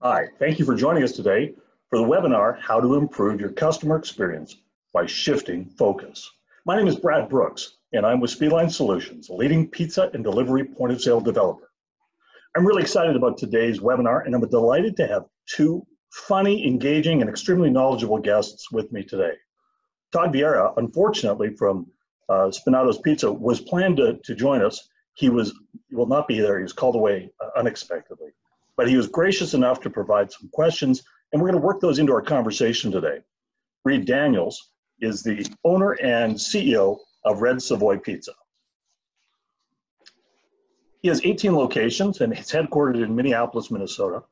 Hi, thank you for joining us today for the webinar, How to Improve Your Customer Experience by Shifting Focus. My name is Brad Brooks, and I'm with SpeedLine Solutions, a leading pizza and delivery point-of-sale developer. I'm really excited about today's webinar, and I'm delighted to have two funny, engaging, and extremely knowledgeable guests with me today. Todd Vieira, unfortunately, from Spinato's Pizza, was planned to join us. He will not be there. He was called away unexpectedly. But he was gracious enough to provide some questions, and we're going to work those into our conversation today. Reed Daniels is the owner and CEO of Red Savoy Pizza. He has 18 locations, and he's headquartered in Minneapolis, Minnesota.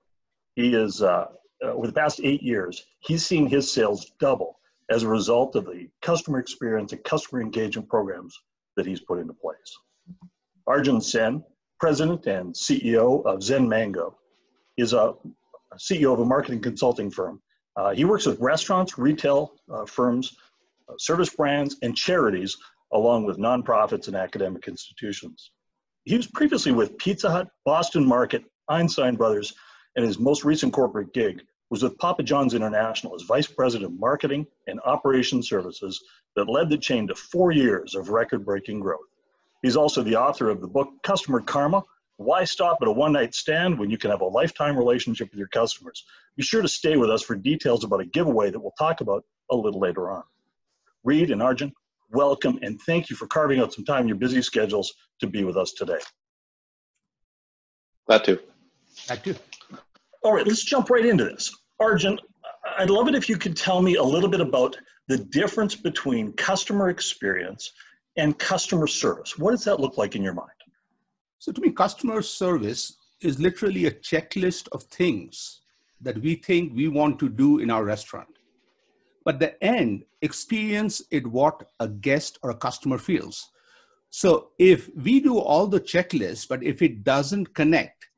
He is, over the past 8 years, he's seen his sales double as a result of the customer experience and customer engagement programs that he's put into place. Arjun Sen, president and CEO of Zen Mango, is a CEO of a marketing consulting firm. He works with restaurants, retail firms, service brands, and charities, along with nonprofits and academic institutions. He was previously with Pizza Hut, Boston Market, Einstein Brothers, and his most recent corporate gig was with Papa John's International as Vice President of Marketing and Operations Services that led the chain to 4 years of record-breaking growth. He's also the author of the book, Customer Karma: Why Stop at a One-Night Stand When You Can Have a Lifetime Relationship with Your Customers? Be sure to stay with us for details about a giveaway that we'll talk about a little later on. Reed and Arjun, welcome, and thank you for carving out some time in your busy schedules to be with us today. Glad to. Glad to. All right, let's jump right into this. Arjun, I'd love it if you could tell me a little bit about the difference between customer experience and customer service. What does that look like in your mind? So to me, customer service is literally a checklist of things that we think we want to do in our restaurant. But the end, experience is what a guest or a customer feels. So if we do all the checklists, but if it doesn't connect,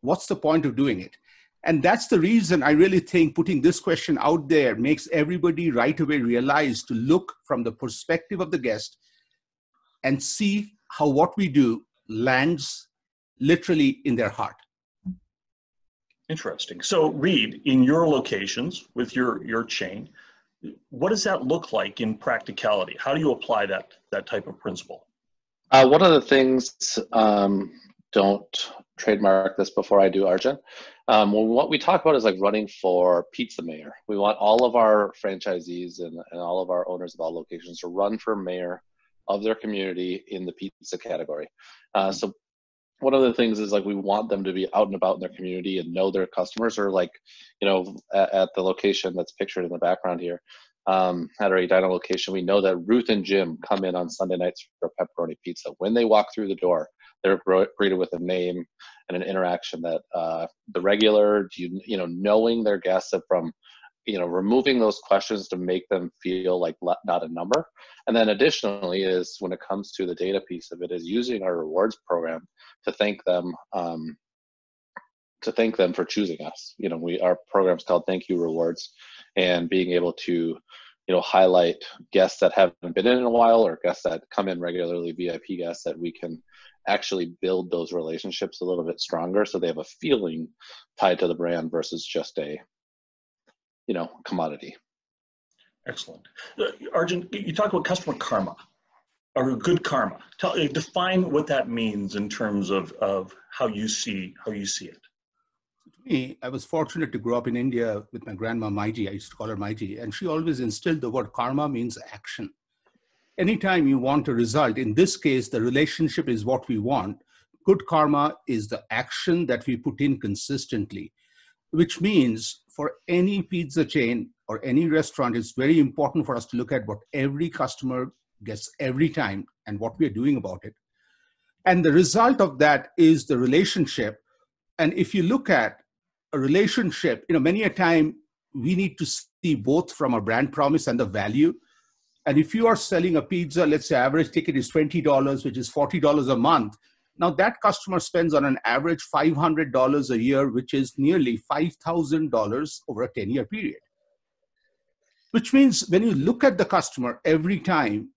what's the point of doing it? And that's the reason I really think putting this question out there makes everybody right away realize to look from the perspective of the guest and see how what we do lands literally in their heart. Interesting. So Reed, in your locations with your chain, what does that look like in practicality? How do you apply that type of principle? One of the things, don't trademark this before I do, Arjun. What we talk about is like running for pizza mayor. We want all of our franchisees and all of our owners of all locations to run for mayor of their community in the pizza category. So one of the things is like we want them to be out and about in their community and know their customers, or like, you know, at the location that's pictured in the background here, at our Edina location, we know that Ruth and Jim come in on Sunday nights for pepperoni pizza. When they walk through the door, they're greeted with a name and an interaction that the regular, knowing their guests from, removing those questions to make them feel like not a number. And then additionally is when it comes to the data piece of it is using our rewards program to thank them for choosing us. Our program's called Thank You Rewards, and being able to, highlight guests that haven't been in a while or guests that come in regularly, VIP guests, that we can actually build those relationships a little bit stronger so they have a feeling tied to the brand versus just a, commodity. Excellent. Arjun, you talk about customer karma or good karma. Define what that means in terms of how you see it. To me, I was fortunate to grow up in India with my grandma Maiji. I used to call her Maiji, and she always instilled the word karma means action. Anytime you want a result, in this case, the relationship is what we want. Good karma is the action that we put in consistently, which means for any pizza chain or any restaurant, it's very important for us to look at what every customer gets every time and what we are doing about it. And the result of that is the relationship. And if you look at a relationship, many a time we need to see both from a brand promise and the value. And if you are selling a pizza, let's say average ticket is $20, which is $40 a month. Now that customer spends on an average $500 a year, which is nearly $5,000 over a 10-year period. Which means when you look at the customer every time,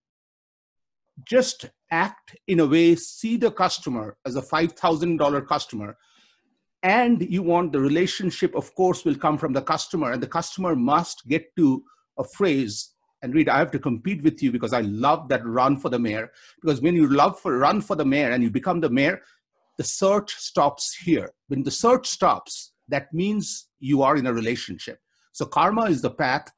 just act in a way, see the customer as a $5,000 customer, And you want the relationship, of course, will come from the customer, and the customer must get to a phrase, and Reed, I have to compete with you because I love that run for the mayor. Because when you run for the mayor and you become the mayor, the search stops here. When the search stops, that means you are in a relationship. So karma is the path,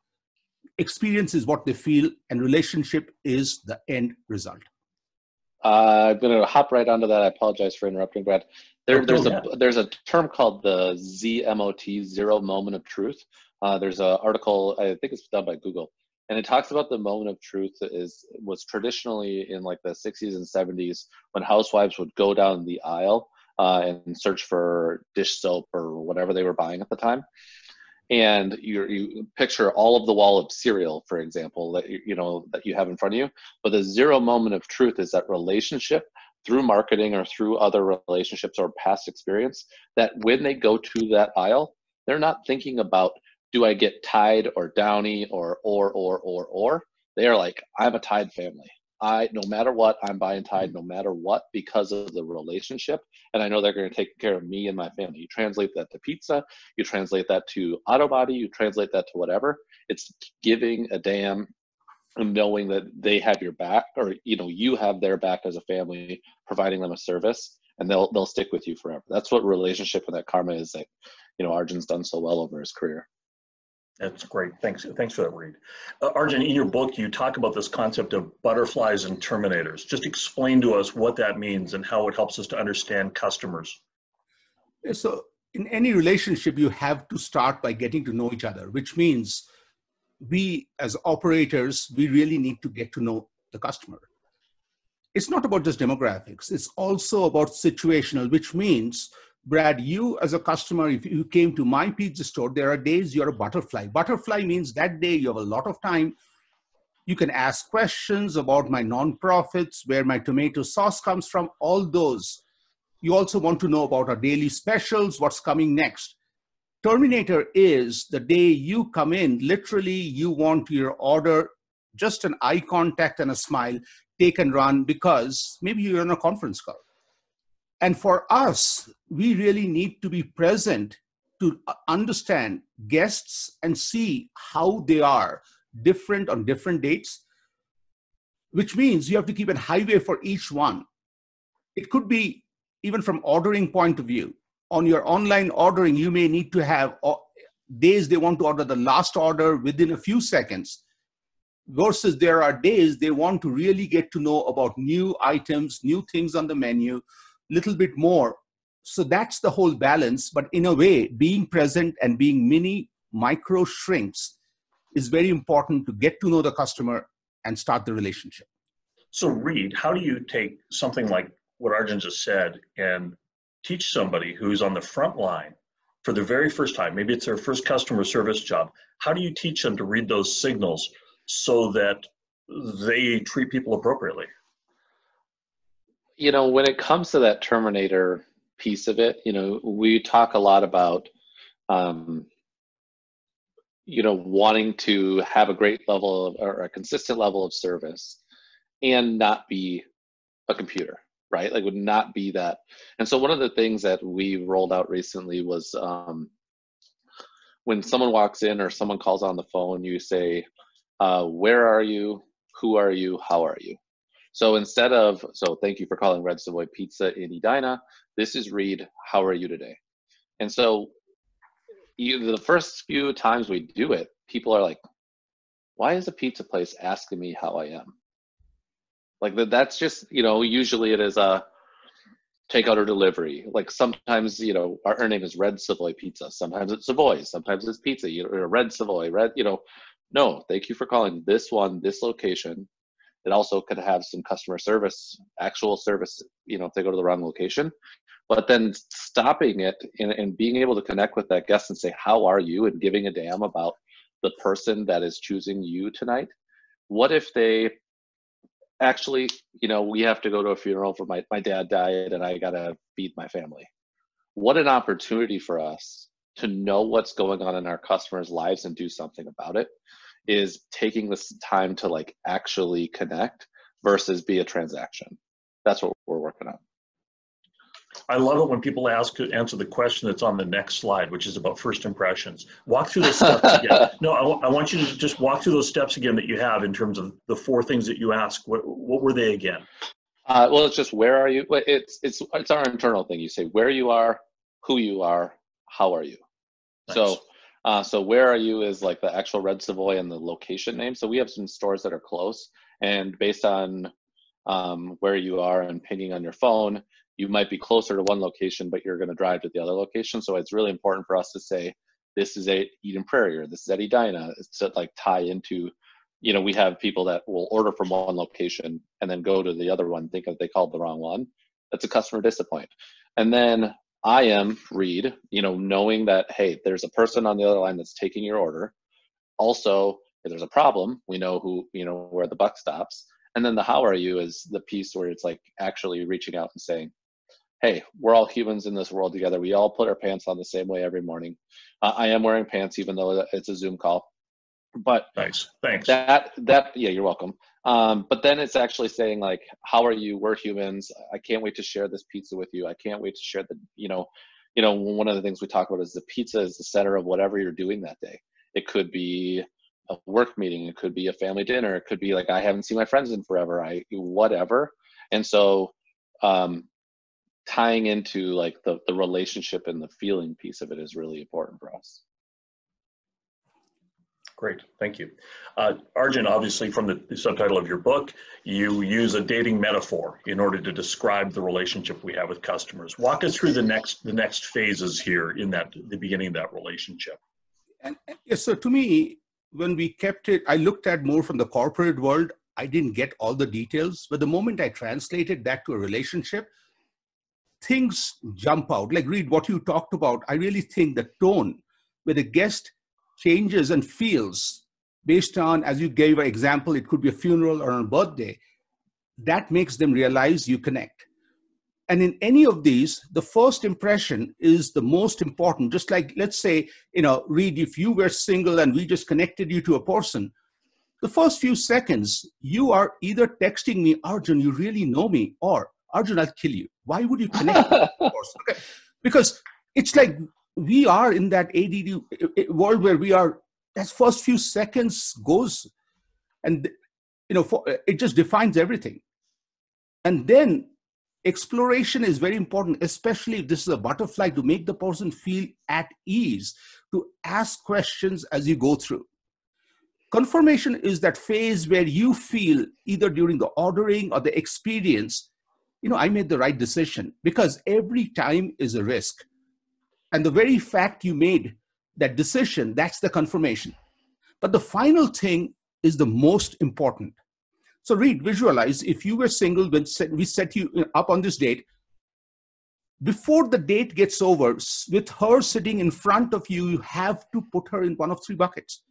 experience is what they feel, and relationship is the end result. I'm going to hop right onto that. I apologize for interrupting, Brad. There's a term called the ZMOT, Zero Moment of Truth. There's an article, I think it's done by Google, and it talks about the moment of truth was traditionally in like the 60s and 70s when housewives would go down the aisle and search for dish soap or whatever they were buying at the time. And you picture all of the wall of cereal, for example, that you have in front of you. But the zero moment of truth is that relationship through marketing or through other relationships or past experience, that when they go to that aisle, they're not thinking about, do I get Tide or Downy or. They are like, I'm a Tide family. No matter what, I'm buying Tide no matter what, because of the relationship. And I know they're going to take care of me and my family. You translate that to pizza, you translate that to auto body, you translate that to whatever. It's giving a damn and knowing that they have your back, or you have their back as a family, providing them a service, and they'll stick with you forever. That's what relationship and that karma is that Arjun's done so well over his career. That's great. Thanks for that, Reed. Arjun, in your book, you talk about this concept of butterflies and terminators. Just explain to us what that means and how it helps us to understand customers. So in any relationship, you have to start by getting to know each other, which means we as operators, we really need to get to know the customer. It's not about just demographics. It's also about situational, which means, Brad, you as a customer, if you came to my pizza store, there are days you're a butterfly. Butterfly means that day you have a lot of time. You can ask questions about my nonprofits, where my tomato sauce comes from, all those. You also want to know about our daily specials, what's coming next. Terminator is the day you come in, literally you want your order, just an eye contact and a smile, take and run, because maybe you're on a conference call. And for us, we really need to be present to understand guests and see how they are different on different dates, which means you have to keep a highway for each one. It could be even from ordering point of view. On your online ordering, you may need to have days they want to order the last order within a few seconds, versus there are days they want to really get to know about new items, new things on the menu, little bit more. So that's the whole balance. But in a way, being present and being micro shrinks is very important to get to know the customer and start the relationship. So Reed, how do you take something like what Arjun just said and teach somebody who's on the front line for the very first time, maybe it's their first customer service job, how do you teach them to read those signals so that they treat people appropriately? When it comes to that Terminator piece of it, we talk a lot about, wanting to have a great level of, or a consistent level of service and not be a computer, right? Like would not be that. And so one of the things that we rolled out recently was when someone walks in or someone calls on the phone, you say, where are you? Who are you? How are you? So instead of, so thank you for calling Red Savoy Pizza in Edina. This is Reed. How are you today? And so the first few times we do it, people are like, why is a pizza place asking me how I am? Like that's just, usually it is a takeout or delivery. Like sometimes, our name is Red Savoy Pizza. Sometimes it's Savoy. Sometimes it's pizza, or Red Savoy, no, thank you for calling this location. It also could have some customer service, actual service, if they go to the wrong location. But then stopping it and being able to connect with that guest and say, how are you? And giving a damn about the person that is choosing you tonight. What if they actually, we have to go to a funeral for my dad died and I got to feed my family. What an opportunity for us to know what's going on in our customers' lives and do something about it, is taking this time to like actually connect versus be a transaction. That's what we're working on. I love it when people answer the question that's on the next slide, which is about first impressions. Walk through those steps again. No, I want you to just walk through those steps again that you have in terms of the 4 things that you ask. What were they again? Well, it's just where are you? It's our internal thing. You say where you are, who you are, how are you. Nice. So where are you is like the actual red Savoy and the location name. So we have some stores that are close, and based on where you are and pinging on your phone, you might be closer to one location, but you're going to drive to the other location. So it's really important for us to say, this is at Eden Prairie, or this is at Edina. It's to like tie into, you know, we have people that will order from one location and then go to the other one, think that they called the wrong one. That's a customer disappoint. And then I am Reed, you know, knowing that, hey, there's a person on the other line that's taking your order. Also, if there's a problem, we know who, you know, where the buck stops. And then the how are you is the piece where it's like actually reaching out and saying, hey, we're all humans in this world together. We all put our pants on the same way every morning. I am wearing pants, even though it's a Zoom call. But nice, thanks. That yeah, you're welcome. But then it's actually saying like, how are you? We're humans. I can't wait to share this pizza with you. I can't wait to share the, you know, one of the things we talk about is the pizza is the center of whatever you're doing that day. It could be a work meeting. It could be a family dinner. It could be like, I haven't seen my friends in forever. Whatever. And so, tying into like the relationship and the feeling piece of it is really important for us. Great, thank you. Arjun, obviously from the subtitle of your book, you use a dating metaphor in order to describe the relationship we have with customers. Walk us through the next phases here in the beginning of that relationship. And so to me, when we kept it, I looked at more from the corporate world. I didn't get all the details, but the moment I translated that to a relationship, things jump out. Like Reed, what you talked about, I really think the tone where the guest changes and feels based on, as you gave an example, it could be a funeral or a birthday, that makes them realize you connect. And in any of these, the first impression is the most important. Just like, let's say, you know, Reed, if you were single and we just connected you to a person, the first few seconds, you are either texting me, Arjun, you really know me, or Arjun, I'll kill you. Why would you connect with that person? Okay. Because it's like we are in that ADD world where we are, that first few seconds goes, and you know, it just defines everything. And then exploration is very important, especially if this is a butterfly, to make the person feel at ease, to ask questions as you go through. Confirmation is that phase where you feel either during the ordering or the experience, you know, I made the right decision, because every time is a risk. And the very fact you made that decision, that's the confirmation. But the final thing is the most important. So Reed, visualize if you were single, when we set you up on this date, before the date gets over, with her sitting in front of you, you have to put her in one of 3 buckets.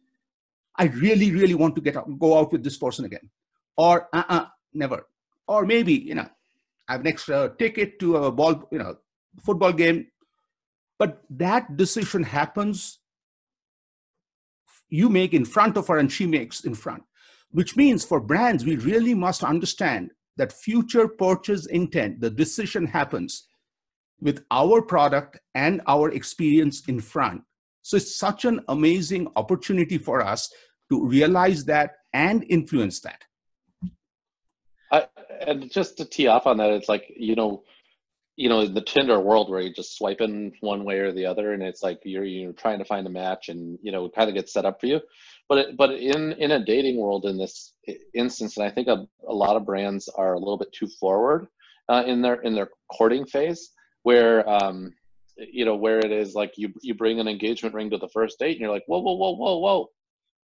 I really, really want to go out with this person again. Or never. Or maybe, you know, I have an extra ticket to a football game. But that decision happens, you make in front of her and she makes in front, which means for brands, we really must understand that future purchase intent, the decision happens with our product and our experience in front. So it's such an amazing opportunity for us to realize that and influence that. And just to tee off on that, it's like, you know, the Tinder world where you're just swiping one way or the other, and it's like you're trying to find a match, and you know, it kind of gets set up for you. But in a dating world, in this instance, and I think a lot of brands are a little bit too forward in their courting phase, where you know, where it is like you bring an engagement ring to the first date, and you're like, whoa,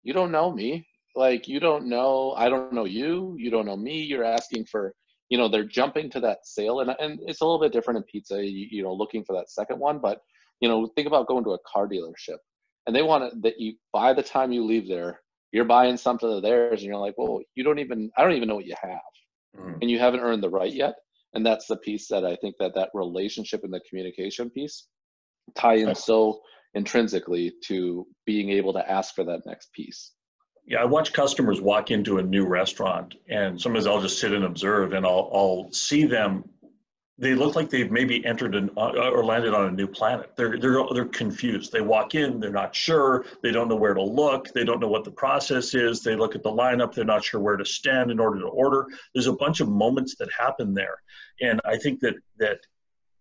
you don't know me, like you don't know, I don't know you, you don't know me. You're asking for, you know, they're jumping to that sale, and it's a little bit different in pizza, you know, looking for that second one. But, you know, think about going to a car dealership, and they want it that you, by the time you leave there, you're buying something of theirs, and you're like, well, I don't even know what you have, and you haven't earned the right yet. And that's the piece that I think that relationship and the communication piece tie in so intrinsically to being able to ask for that next piece. Yeah, I watch customers walk into a new restaurant, and sometimes I'll just sit and observe, and I'll see them they look like they've maybe entered or landed on a new planet. They're confused. They walk in, they're not sure, they don't know where to look, they don't know what the process is. They look at the lineup, they're not sure where to stand in order to order. There's a bunch of moments that happen there, and I think that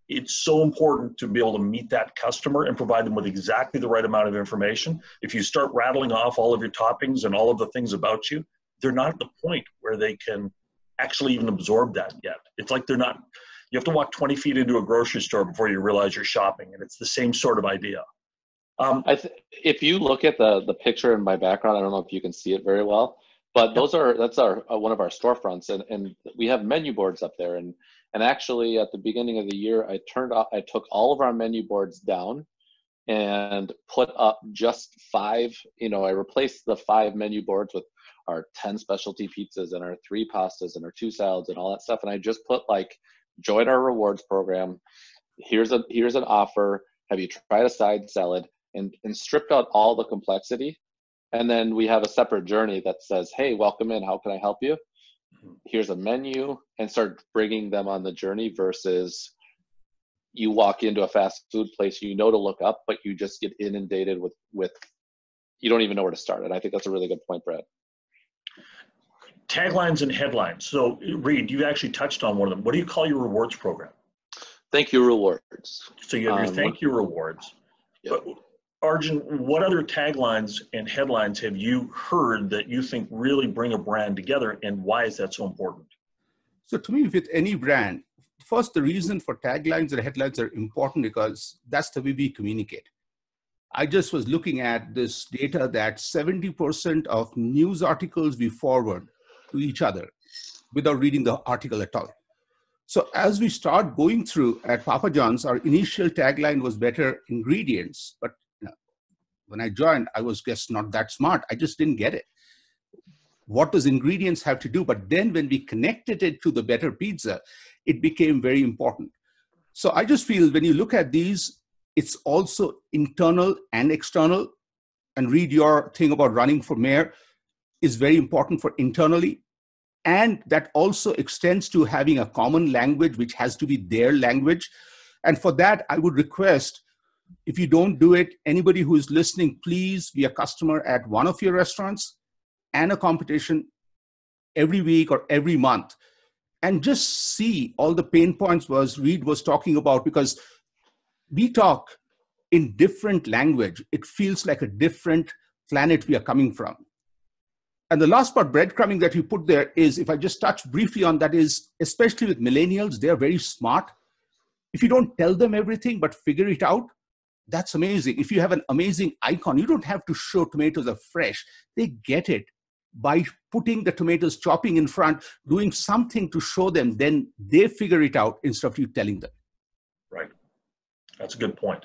it's so important to be able to meet that customer and provide them with exactly the right amount of information. If you start rattling off all of your toppings and all of the things about you, they're not at the point where they can actually even absorb that yet. It's like they're not. You have to walk 20 feet into a grocery store before you realize you're shopping, and it's the same sort of idea. If you look at the picture in my background, I don't know if you can see it very well, but that's one of our storefronts, and we have menu boards up there. And actually, at the beginning of the year, I took all of our menu boards down and put up just 5. I replaced the 5 menu boards with our 10 specialty pizzas and our 3 pastas and our 2 salads and all that stuff, and I just put like, join our rewards program. Here's an offer. Have you tried a side salad? And stripped out all the complexity. And then we have a separate journey that says, hey, welcome in. How can I help you? Here's a menu, and start bringing them on the journey versus you walk into a fast food place, to look up, but you just get inundated with you don't even know where to start. And I think that's a really good point, Brad. Taglines and headlines. So, Reed, you actually touched on one of them. What do you call your rewards program? Thank you rewards. So you have your thank you rewards. Yep. But Arjun, what other taglines and headlines have you heard that you think really bring a brand together, and why is that so important? So to me, with any brand, first, the reason for taglines and headlines are important because that's the way we communicate. I just was looking at this data that 70% of news articles we forward to each other without reading the article at all. So as we start going through at Papa John's, our initial tagline was better ingredients. But when I joined, I was just not that smart. I just didn't get it. What does ingredients have to do? But then when we connected it to the better pizza, it became very important. So I just feel when you look at these, it's also internal and external. And Read, your thing about running for mayor is very important for internally. And that also extends to having a common language, which has to be their language. And for that, I would request, if you don't do it, anybody who is listening, please be a customer at one of your restaurants and a competition every week or every month. And just see all the pain points Reed was talking about, because we talk in different language. It feels like a different planet we are coming from. And the last part, breadcrumbing, that you put there is, if I just touch briefly on that, is especially with millennials, they're very smart. If you don't tell them everything, but figure it out, that's amazing. If you have an amazing icon, you don't have to show tomatoes are fresh. They get it by putting the tomatoes chopping in front, doing something to show them, then they figure it out instead of you telling them. Right. That's a good point.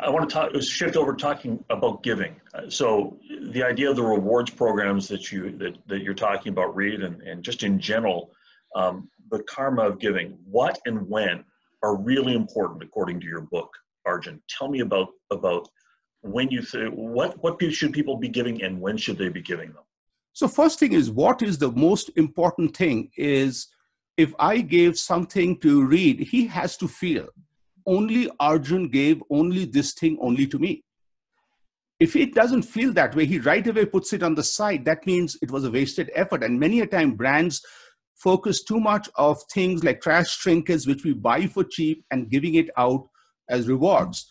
I want to shift over talking about giving. So the idea of the rewards programs that you're talking about, Reed, and just in general, the karma of giving, what and when are really important according to your book, Arjun. Tell me about when you say what should people be giving and when should they be giving them? So first thing is, what is the most important thing is, if I gave something to Reed, he has to feel only Arjun gave only this thing only to me. If he doesn't feel that way, he right away puts it on the side. That means it was a wasted effort. And many a time brands focus too much of things like trash trinkets, which we buy for cheap, and giving it out as rewards.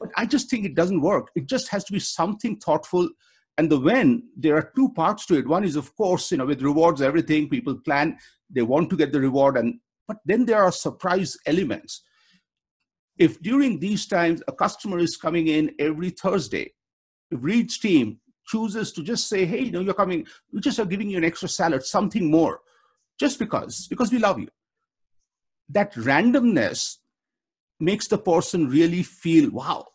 But I just think it doesn't work. It just has to be something thoughtful. And the when, there are 2 parts to it. One is, of course, with rewards, everything, people plan, they want to get the reward. But then there are surprise elements. If during these times a customer is coming in every Thursday, if Reed's team chooses to just say, hey, you're coming, we just are giving you an extra salad, something more, just because we love you. That randomness makes the person really feel, wow.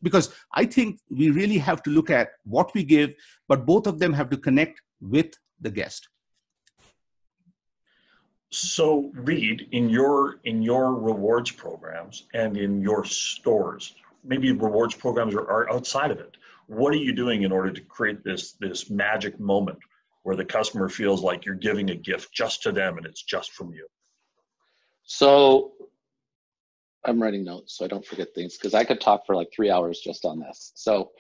Because I think we really have to look at what we give, but both of them have to connect with the guest. So Reed, in your rewards programs and in your stores, maybe rewards programs are outside of it. What are you doing in order to create this magic moment where the customer feels like you're giving a gift just to them and it's just from you? So I'm writing notes so I don't forget things, because I could talk for like 3 hours just on this. So,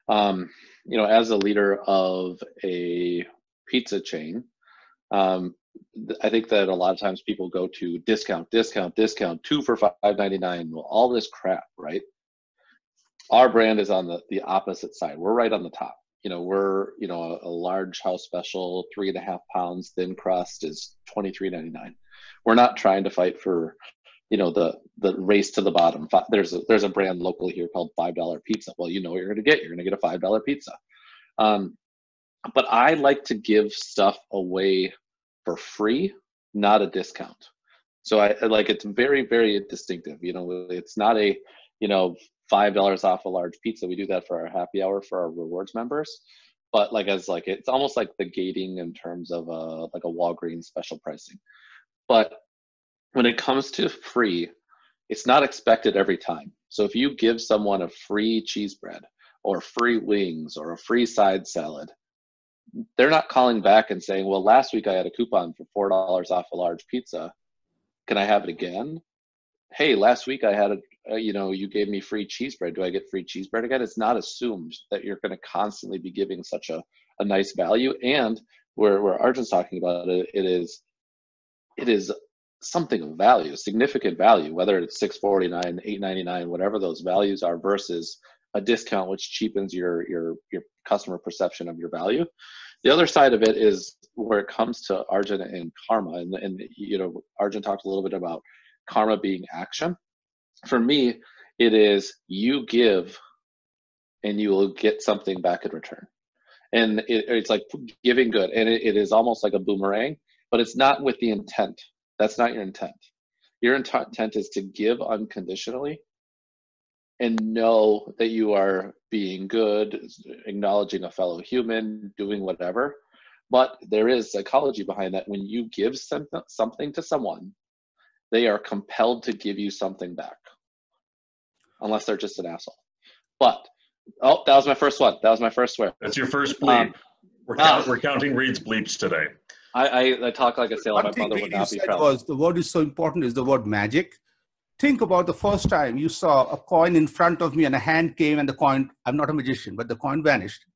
you know, as a leader of a pizza chain, I think that a lot of times people go to discount, discount, discount, 2 for $5.99, well, all this crap, right? Our brand is on the opposite side. We're right on the top. You know, we're, you know, a large house special, 3.5 pounds thin crust is $23.99. We're not trying to fight for, you know, the race to the bottom. There's a brand locally here called $5 pizza. Well, you know what you're going to get. You're going to get a $5 pizza. But I like to give stuff away for free, not a discount. So I like, it's very, very distinctive. You know, it's not a, you know, $5 off a large pizza. We do that for our happy hour for our rewards members. But like, as like, it's almost like the gating in terms of like a Walgreens special pricing. But when it comes to free, it's not expected every time. So if you give someone a free cheese bread or free wings or a free side salad, they're not calling back and saying, well, last week I had a coupon for $4 off a large pizza. Can I have it again? Hey, last week I had you know, you gave me free cheese bread. Do I get free cheese bread again? It's not assumed that you're going to constantly be giving such a nice value. And where Arjun's talking about it, it is something of value, significant value, whether it's $6.49, $8.99, whatever those values are, versus a discount, which cheapens your customer perception of your value. The other side of it is where it comes to Arjun and karma, and you know, Arjun talked a little bit about karma being action. For me, it is you give and you will get something back in return. And it's like giving good, and it is almost like a boomerang, but it's not with the intent. That's not your intent. Your intent is to give unconditionally and know that you are being good, acknowledging a fellow human, doing whatever. But there is psychology behind that. When you give something to someone, they are compelled to give you something back, unless they're just an asshole. But, oh, that was my first one. That was my first swear. That's your first bleep. We're counting Reed's bleeps today. I talk like a sailor. My mother would not be proud. The word is so important is the word magic. Think about the first time you saw a coin in front of me and a hand came and the coin, I'm not a magician, but the coin vanished.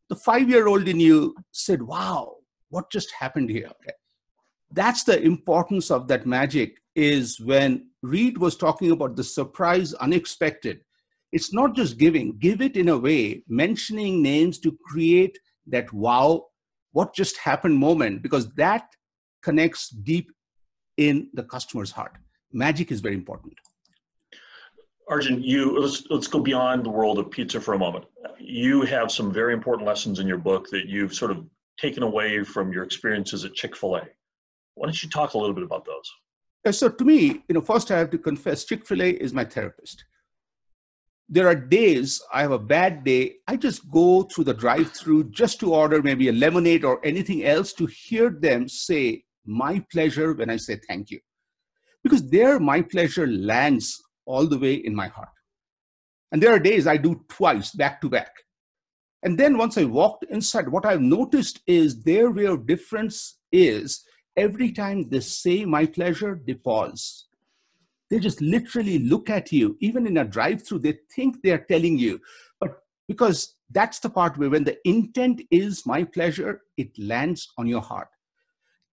The 5-year-old in you said, wow, what just happened here? Okay. That's the importance of that magic, is when Reed was talking about the surprise, unexpected. It's not just giving, give it in a way, mentioning names to create that wow, what just happened moment, because that connects deep in the customer's heart. Magic is very important. Arjun, let's go beyond the world of pizza for a moment. You have some very important lessons in your book that you've sort of taken away from your experiences at Chick-fil-A. Why don't you talk a little bit about those? So to me, first I have to confess, Chick-fil-A is my therapist. There are days I have a bad day. I just go through the drive-through just to order maybe a lemonade or anything else, to hear them say my pleasure when I say thank you. Because there, my pleasure lands all the way in my heart. And there are days I do twice, back to back. And then once I walked inside, what I've noticed is their way of difference is every time they say my pleasure, they pause. They just literally look at you. Even in a drive-through, they think they're telling you. But because that's the part where when the intent is my pleasure, it lands on your heart.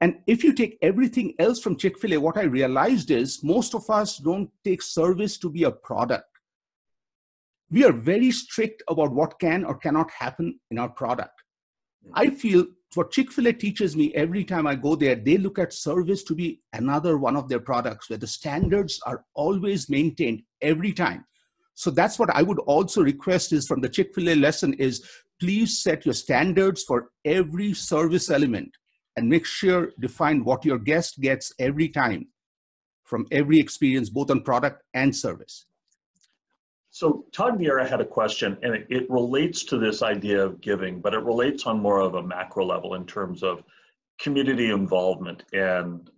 And if you take everything else from Chick-fil-A, what I realized is most of us don't take service to be a product. We are very strict about what can or cannot happen in our product. I feel what Chick-fil-A teaches me every time I go there, they look at service to be another one of their products where the standards are always maintained every time. So that's what I would also request is from the Chick-fil-A lesson is please set your standards for every service element and make sure define what your guest gets every time from every experience, both on product and service. So Todd Vieira had a question, and it relates to this idea of giving, but it relates on more of a macro level in terms of community involvement and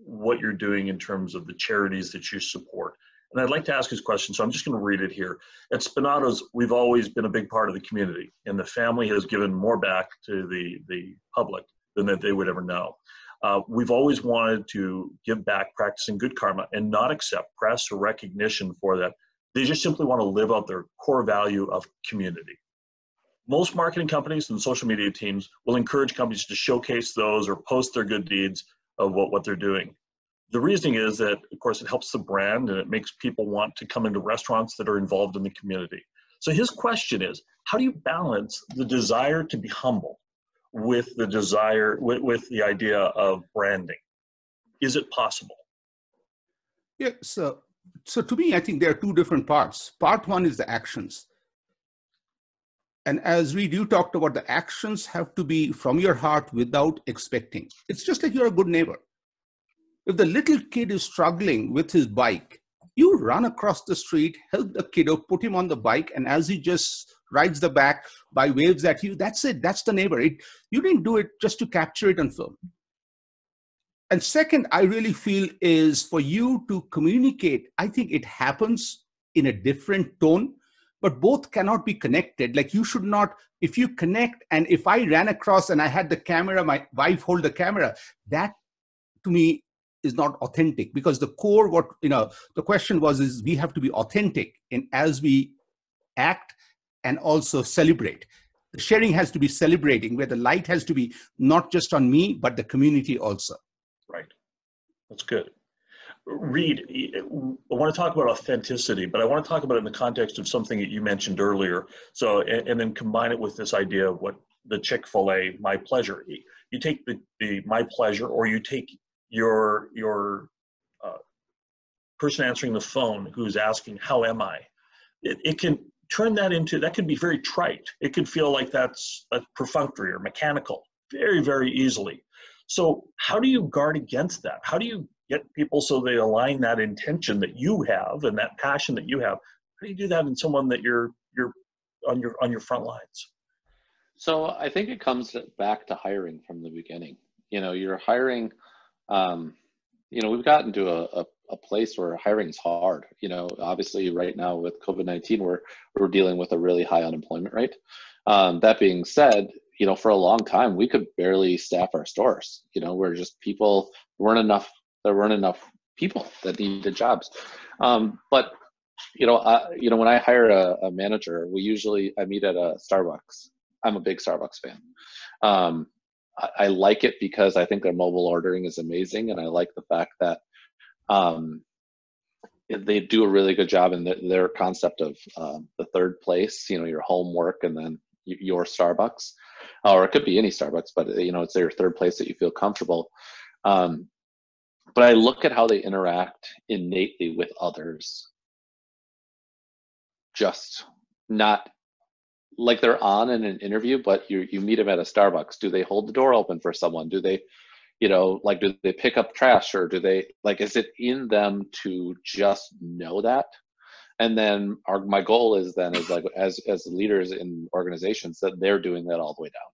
what you're doing in terms of the charities that you support. And I'd like to ask his question, so I'm just going to read it here. At Spinato's, we've always been a big part of the community, and the family has given more back to the public than that they would ever know. We've always wanted to give back, practicing good karma, and not accept press or recognition for that. They just simply want to live out their core value of community. Most marketing companies and social media teams will encourage companies to showcase those or post their good deeds of what they're doing. The reasoning is that, of course, it helps the brand and it makes people want to come into restaurants that are involved in the community. So his question is, how do you balance the desire to be humble with the desire, with the idea of branding? Is it possible? Yeah, so to me, I think there are two different parts. Part one is the actions. And as you talked about, the actions have to be from your heart without expecting. It's just like you're a good neighbor. If the little kid is struggling with his bike, you run across the street, help the kiddo, put him on the bike, and as he just rides the back by waves at you, that's it. That's the neighbor. You didn't do it just to capture it on film. And second, I really feel is for you to communicate. I think it happens in a different tone, but both cannot be connected. Like you should not, if you connect, and if I ran across and I had the camera, my wife hold the camera, that to me is not authentic, because the core, the question is we have to be authentic in as we act and also celebrate. The sharing has to be celebrating, where the light has to be not just on me, but the community also. Right. That's good. Reed, I want to talk about authenticity, but I want to talk about it in the context of something that you mentioned earlier. So, and then combine it with this idea of what the Chick-fil-A, my pleasure. You take the my pleasure, or you take your person answering the phone who's asking, how am I? It can turn that into, that can be very trite. It could feel like that's perfunctory or mechanical very, very easily. So how do you guard against that? How do you get people so they align that intention that you have and that passion that you have? How do you do that in someone that you're on your front lines? So I think it comes back to hiring from the beginning. You're hiring, we've gotten to a place where hiring is hard. Obviously right now with COVID-19, we're dealing with a really high unemployment rate. That being said, for a long time, we could barely staff our stores. We're just there weren't enough people that needed jobs. But when I hire a manager, I meet at a Starbucks. I'm a big Starbucks fan. I like it because I think their mobile ordering is amazing, and I like the fact that they do a really good job in their concept of the third place. Your homework and then your Starbucks, or it could be any Starbucks, but it's their third place that you feel comfortable. But I look at how they interact innately with others, just not like they're on in an interview, but you meet them at a Starbucks. Do they hold the door open for someone? Do they, do they pick up trash, or do they, is it in them to just know that? And then my goal is as leaders in organizations, that they're doing that all the way down.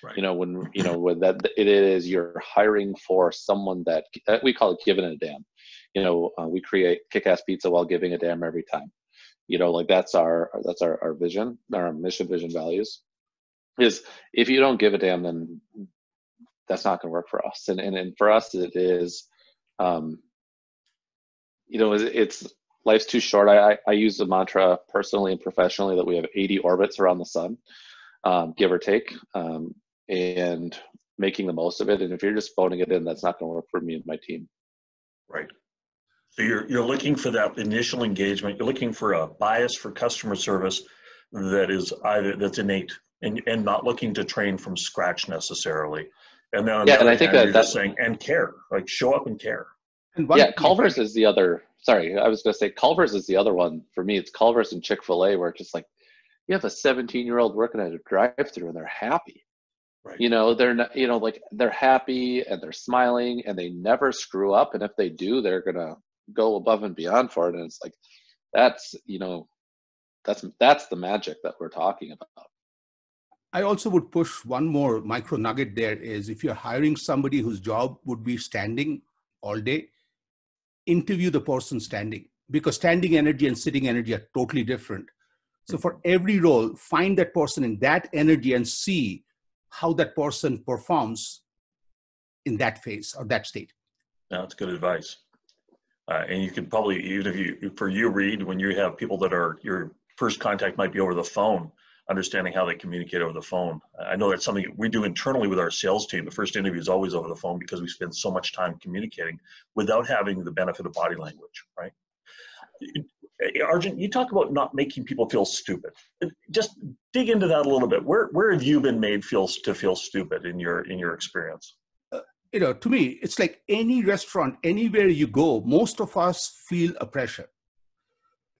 Right. When that it is, you're hiring for someone that we call it giving a damn. We create kick-ass pizza while giving a damn every time. That's our vision, our mission, vision, values. Is if you don't give a damn, then that's not going to work for us. And for us, it is, it's life's too short. I use the mantra personally and professionally that we have 80 orbits around the sun, give or take, and making the most of it. And if you're just phoning it in, that's not going to work for me and my team. Right. So you're looking for that initial engagement. You're looking for a bias for customer service that's innate, and not looking to train from scratch necessarily. And then on the other hand, you're just saying, and care, show up and care. Culver's is the other. Sorry, I was going to say Culver's is the other one for me. It's Culver's and Chick-fil-A, where it's just you have a 17-year-old working at a drive-thru and they're happy. Right. They're not, they're happy and they're smiling and they never screw up. And if they do, they're going to go above and beyond for it. And it's that's the magic that we're talking about. I also would push one more micro nugget there is, if you're hiring somebody whose job would be standing all day, interview the person standing, because standing energy and sitting energy are totally different. So for every role, find that person in that energy and see how that person performs in that phase or that state. That's good advice. And you could probably, even if for you, Reed, when you have people that are, your first contact might be over the phone, understanding how they communicate over the phone. I know that's something we do internally with our sales team. The first interview is always over the phone because we spend so much time communicating without having the benefit of body language, right? Arjun, you talk about not making people feel stupid. Just dig into that a little bit. Where have you been made feel stupid in your experience? To me, it's like any restaurant, anywhere you go, most of us feel a pressure.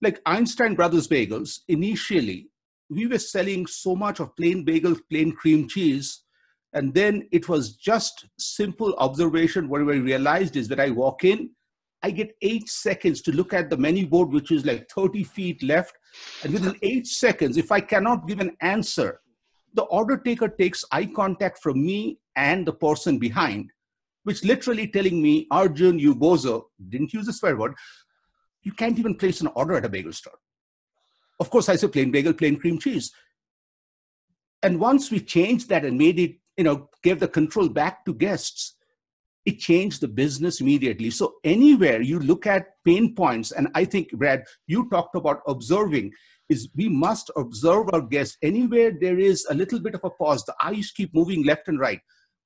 Like Einstein Brothers Bagels, initially, we were selling so much of plain bagel, plain cream cheese. And then it was just simple observation. What I realized is that I walk in, I get 8 seconds to look at the menu board, which is like 30 feet left. And within 8 seconds, if I cannot give an answer, the order taker takes eye contact from me and the person behind, which literally telling me, Arjun, you bozo, didn't use a swear word, you can't even place an order at a bagel store. Of course, I say plain bagel, plain cream cheese. And once we changed that and made it, gave the control back to guests, it changed the business immediately. So anywhere you look at pain points, and I think, Brad, you talked about observing, is we must observe our guests. Anywhere there is a little bit of a pause, the eyes keep moving left and right.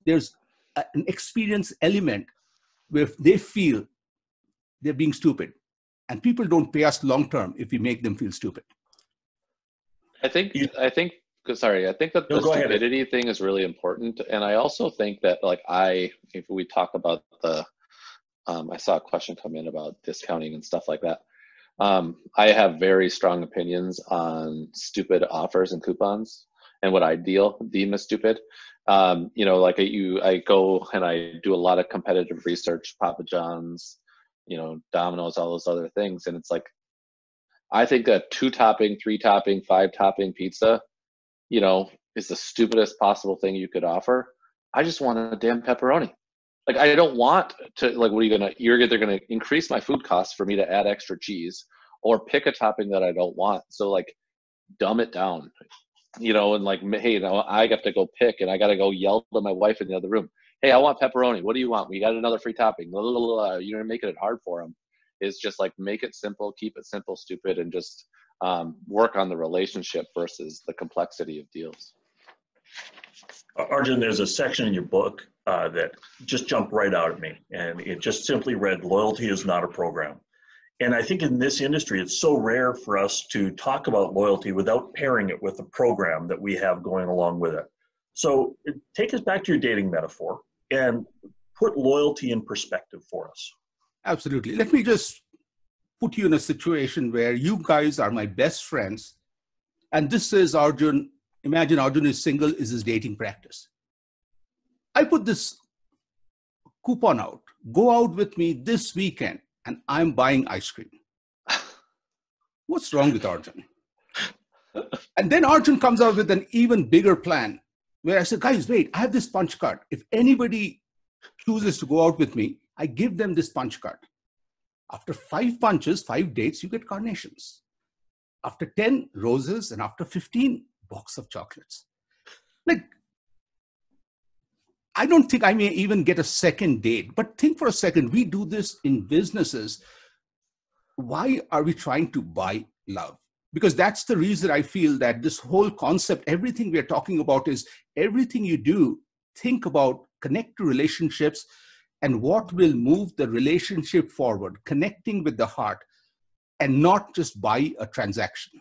There's an experience element where they feel they're being stupid. And people don't pay us long-term if we make them feel stupid. I think that the stupidity thing is really important. And I also think that if we talk about I saw a question come in about discounting and stuff like that. I have very strong opinions on stupid offers and coupons and what I deem as stupid. I go and I do a lot of competitive research, Papa John's, Domino's, all those other things. And it's like, I think a 2-topping, 3-topping, 5-topping pizza, is the stupidest possible thing you could offer. I just want a damn pepperoni. Like, I don't want to, you're either going to increase my food costs for me to add extra cheese or pick a topping that I don't want. So dumb it down, and hey, I got to go pick and I got to go yell to my wife in the other room. Hey, I want pepperoni. What do you want? We got another free topping. You're making it hard for them. It's just make it simple, keep it simple, stupid, and just work on the relationship versus the complexity of deals. Arjun, there's a section in your book that just jumped right out at me, and it just simply read, "Loyalty is not a program." And I think in this industry, it's so rare for us to talk about loyalty without pairing it with the program that we have going along with it. So take us back to your dating metaphor and put loyalty in perspective for us. Absolutely. Let me just put you in a situation where you guys are my best friends. And this is Arjun. Imagine Arjun is single, is his dating practice. I put this coupon out. Go out with me this weekend and I'm buying ice cream. What's wrong with Arjun? And then Arjun comes out with an even bigger plan where I said, guys, wait, I have this punch card. If anybody chooses to go out with me, I give them this punch card. After 5 punches, 5 dates, you get carnations. After 10, roses, and after 15, box of chocolates. I don't think I may even get a second date, but think for a second, we do this in businesses. Why are we trying to buy love? Because that's the reason I feel that this whole concept, everything we're talking about is everything you do, think about, connect to relationships and what will move the relationship forward, connecting with the heart and not just buy a transaction.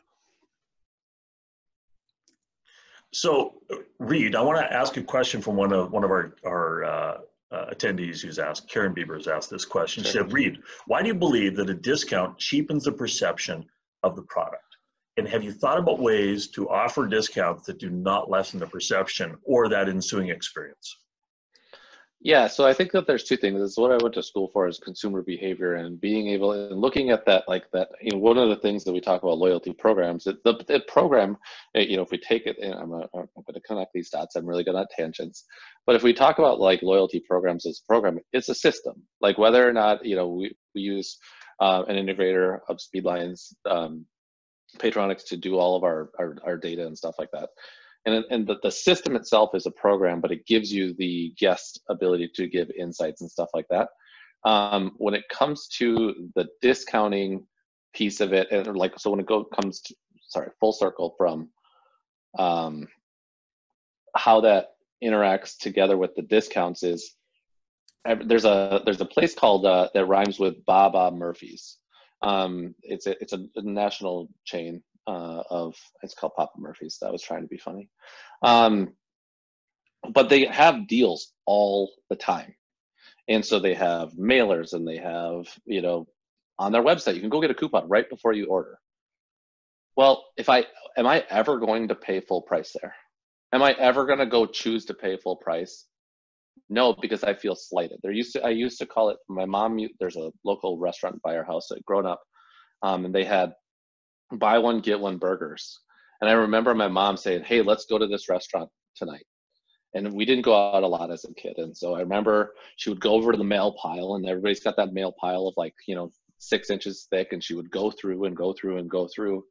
So, Reed, I want to ask a question from one of our attendees who's asked. Karen Bieber has asked this question. She said, Reed, why do you believe that a discount cheapens the perception of the product? And have you thought about ways to offer discounts that do not lessen the perception or that ensuing experience? Yeah, so I think that there's 2 things. This is what I went to school for, is consumer behavior, and being able and looking at that, one of the things that we talk about loyalty programs, the program, if we take it, and I'm going to connect these dots, I'm really good at tangents, but if we talk about loyalty programs as a program, it's a system. Whether or not, we use an integrator of SpeedLine's Patronics to do all of our data and stuff like that. And the system itself is a program, but it gives you the guest ability to give insights and stuff like that. When it comes to the discounting piece of it, and like, so when it comes to, sorry, full circle from how that interacts together with the discounts is, there's a place called that rhymes with Baba Murphy's. It's a national chain it's called Papa Murphy's. That was trying to be funny. But they have deals all the time. And so they have mailers, and they have, on their website, you can go get a coupon right before you order. Well, am I ever going to pay full price there? Am I ever going to go choose to pay full price? No, because I feel slighted. I used to call it, my mom, there's a local restaurant by our house that grown up, and they had buy one, get one burgers. And I remember my mom saying, hey, let's go to this restaurant tonight. And we didn't go out a lot as a kid. And so I remember she would go over to the mail pile, and everybody's got that mail pile of 6 inches thick. And she would go through and go through and go through.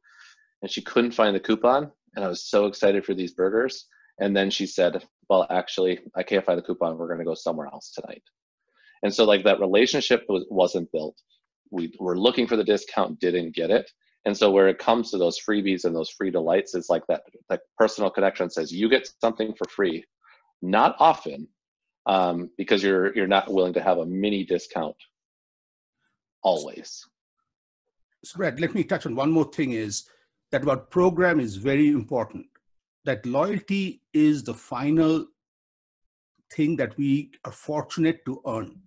And she couldn't find the coupon. And I was so excited for these burgers. And then she said, well, actually, I can't find the coupon. We're going to go somewhere else tonight. And so that relationship wasn't built. We were looking for the discount, didn't get it. And so where it comes to those freebies and those free delights, it's like that personal connection says you get something for free, not often, because you're not willing to have a mini discount always. So Brad, let me touch on one more thing, is that what program is very important. That loyalty is the final thing that we are fortunate to earn.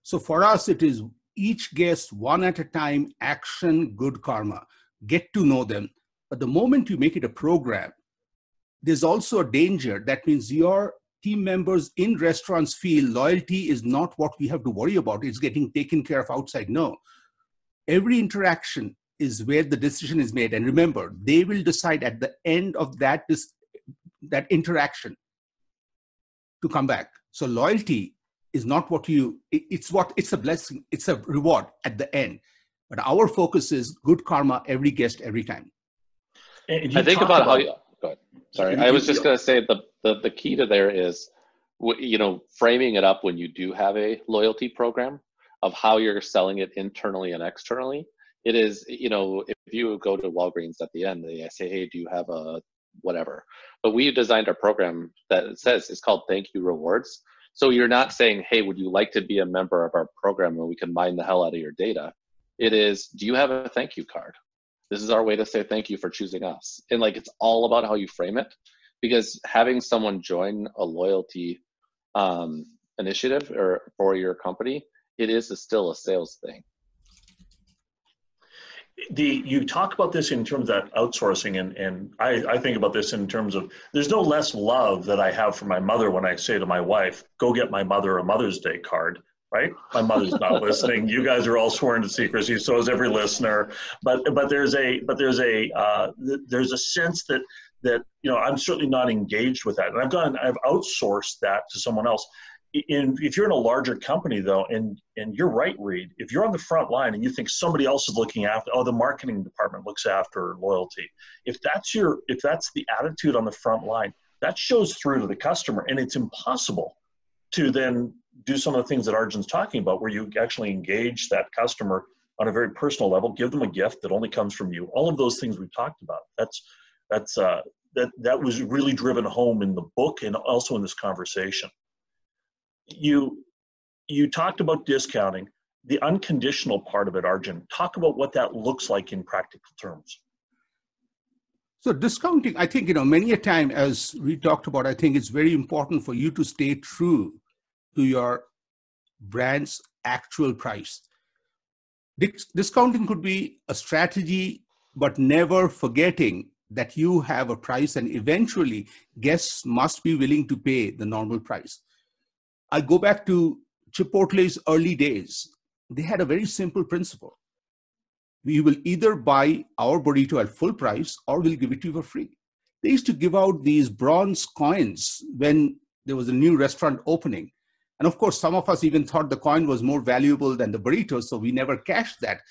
So for us, it is each guest, one at a time, action, good karma, get to know them. But the moment you make it a program, there's also a danger. That means your team members in restaurants feel loyalty is not what we have to worry about. It's getting taken care of outside. No, every interaction is where the decision is made. And remember, they will decide at the end of that interaction to come back. So loyalty is not it's a blessing, it's a reward at the end. But our focus is good karma, every guest, every time. I think about how you, go ahead. Sorry, I was just going to say the key to there is, framing it up when you do have a loyalty program of how you're selling it internally and externally. It is, if you go to Walgreens at the end, they say, hey, do you have a whatever? But we designed our program that it says it's called Thank You Rewards. So you're not saying, hey, would you like to be a member of our program where we can mine the hell out of your data? It is, do you have a thank you card? This is our way to say thank you for choosing us. And it's all about how you frame it, because having someone join a loyalty initiative or for your company, it is still a sales thing. You talk about this in terms of that outsourcing, and I think about this in terms of, there's no less love that I have for my mother when I say to my wife, go get my mother a Mother's Day card, right? My mother's not listening. You guys are all sworn to secrecy, so is every listener. But there's a sense that I'm certainly not engaged with that, and I've outsourced that to someone else. If you're in a larger company though, and you're right, Reed, if you're on the front line and you think somebody else is looking after, the marketing department looks after loyalty. If that's the attitude on the front line, that shows through to the customer, and it's impossible to then do some of the things that Arjun's talking about, where you actually engage that customer on a very personal level, give them a gift that only comes from you. All of those things we've talked about. That was really driven home in the book and also in this conversation. You talked about discounting, the unconditional part of it, Arjun. Talk about what that looks like in practical terms. So discounting, I think, many a time, as we talked about, I think it's very important for you to stay true to your brand's actual price. Discounting could be a strategy, but never forgetting that you have a price, and eventually guests must be willing to pay the normal price. I go back to Chipotle's early days. They had a very simple principle. We will either buy our burrito at full price or we'll give it to you for free. They used to give out these bronze coins when there was a new restaurant opening. And of course, some of us even thought the coin was more valuable than the burrito, so we never cashed that.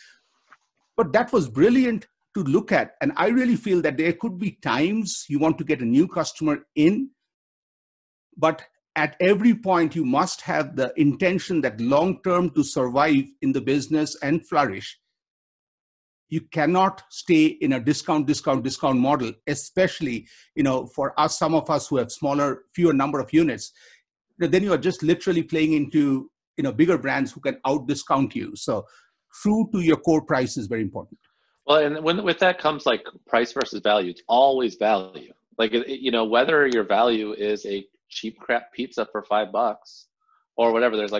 But that was brilliant to look at. And I really feel that there could be times you want to get a new customer in, but at every point you must have the intention that long-term to survive in the business and flourish, you cannot stay in a discount model, especially, for us, some of us who have fewer number of units. Then you are just literally playing into, bigger brands who can out-discount you. So true to your core price is very important. Well, and with that comes like price versus value. It's always value. Like, whether your value is a cheap crap pizza for $5 or whatever, there's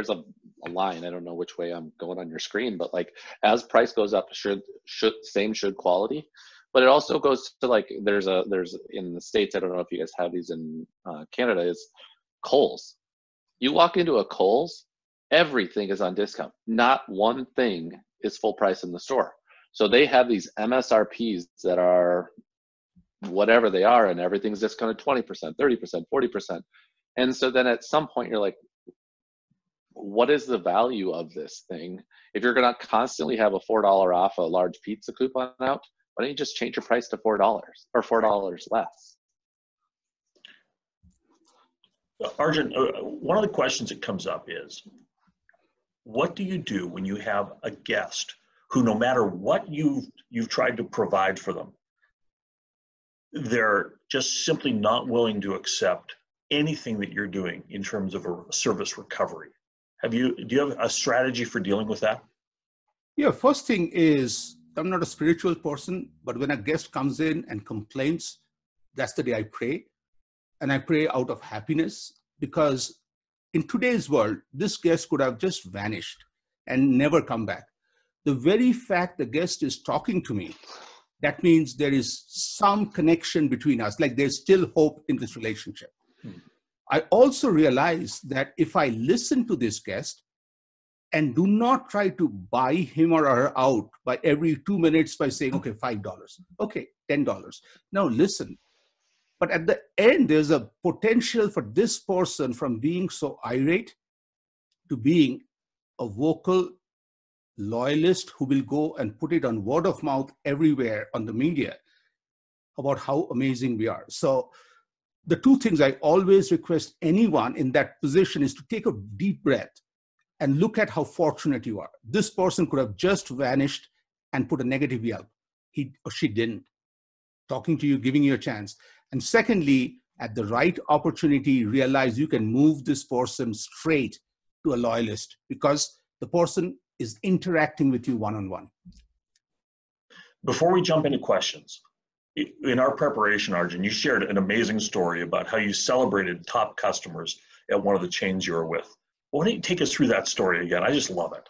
a line. I don't know which way I'm going on your screen, but like as price goes up, should quality. But it also goes to like, there's in the States, I don't know if you guys have these in Canada, is Kohl's. You walk into a Kohl's, everything is on discount. Not one thing is full price in the store. So they have these MSRPs that are whatever they are, and everything's discounted 20%, 30%, 40%. And so then at some point you're like, what is the value of this thing? If you're going to constantly have a $4 off a large pizza coupon out, why don't you just change your price to $4 or $4 less? Arjun, one of the questions that comes up is, what do you do when you have a guest who, no matter what you've tried to provide for them, they're just simply not willing to accept anything that you're doing in terms of a service recovery? Do you have a strategy for dealing with that? Yeah, first thing is, I'm not a spiritual person, but when a guest comes in and complains, that's the day I pray. And I pray out of happiness, because in today's world, this guest could have just vanished and never come back. The very fact the guest is talking to me, that means there is some connection between us, like there's still hope in this relationship. I also realize that if I listen to this guest and do not try to buy him or her out by every 2 minutes by saying, okay, $5, okay, $10. Now listen. But at the end, there's a potential for this person from being so irate to being a vocal loyalist who will go and put it on word of mouth everywhere on the media about how amazing we are. So the two things I always request anyone in that position is to take a deep breath and look at how fortunate you are. This person could have just vanished and put a negative Yelp. He or she didn't. Talking to you, giving you a chance. And secondly, at the right opportunity, realize you can move this person straight to a loyalist because the person is interacting with you one-on-one. Before we jump into questions, in our preparation, Arjun, you shared an amazing story about how you celebrated top customers at one of the chains you were with. Why don't you take us through that story again? I just love it.